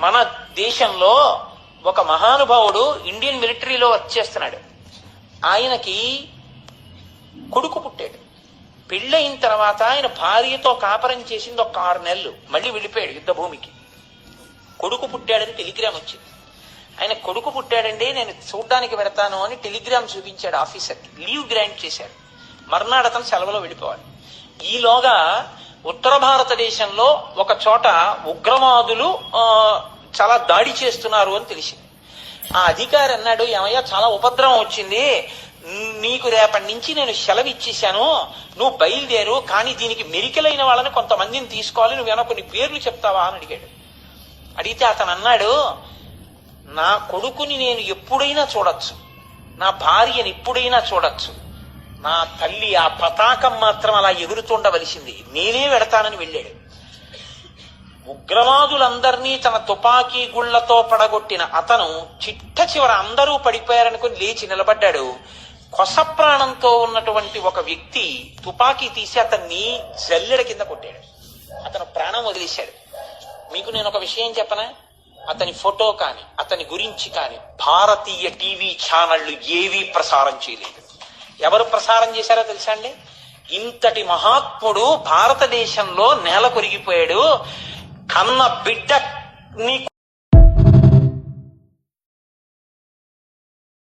మన దేశంలో ఒక మహానుభావుడు ఇండియన్ మిలిటరీలో వర్క్ చేస్తున్నాడు. ఆయనకి కొడుకు పుట్టాడు. పెళ్ళయిన తర్వాత ఆయన భార్యతో కాపరం చేసింది ఒక 6 నెలలు. మళ్ళీ వెళ్ళిపోయాడు యుద్ధ భూమికి. కొడుకు పుట్టాడని టెలిగ్రామ్ వచ్చింది. ఆయన కొడుకు పుట్టాడండి, నేను చూడ్డానికి పెడతాను అని టెలిగ్రామ్ చూపించాడు ఆఫీసర్కి. లీవ్ గ్రాంట్ చేశాడు. మర్నాడు అతను సెలవులో వెళ్ళిపోవాలి. ఈలోగా ఉత్తర భారతదేశంలో ఒక చోట ఉగ్రవాదులు చాలా దాడి చేస్తున్నారు అని తెలిసింది. ఆ అధికారి అన్నాడు, ఏమయ్యా చాలా ఉపద్రవం వచ్చింది, నీకు రేపటి నుంచి నేను సెలవు ఇచ్చేశాను, నువ్వు బయలుదేరు, కానీ దీనికి మెరికలైన వాళ్ళని కొంతమందిని తీసుకోవాలి, నువ్వేమో కొన్ని పేర్లు చెప్తావా అని అడిగాడు. అడిగితే అతను అన్నాడు, నా కొడుకుని నేను ఎప్పుడైనా చూడొచ్చు, నా భార్యని ఎప్పుడైనా చూడొచ్చు, నా తల్లి ఆ పతాకం మాత్రం అలా ఎగురుతుండవలసింది, నేనే వెడతానని వెళ్ళాడు. ఉగ్రవాదులందరినీ తన తుపాకీ గుళ్లతో పడగొట్టిన అతను చిట్ట చివర అందరూ పడిపోయారనుకుని లేచి నిలబడ్డాడు. కొస ప్రాణంతో ఉన్నటువంటి ఒక వ్యక్తి తుపాకీ తీసి అతన్ని జల్లెడ కింద కొట్టాడు. అతను ప్రాణం వదిలేశాడు. మీకు నేను ఒక విషయం చెప్పనా, అతని ఫోటో కాని అతని గురించి కాని భారతీయ టీవీ ఛానళ్లు ఏవీ ప్రసారం చేయలేదు. ఎవరు ప్రసారం చేశారో తెలుసా అండి? ఇంతటి మహాత్ముడు భారతదేశంలో నేల కొరిగిపోయాడు, కన్న బిడ్డని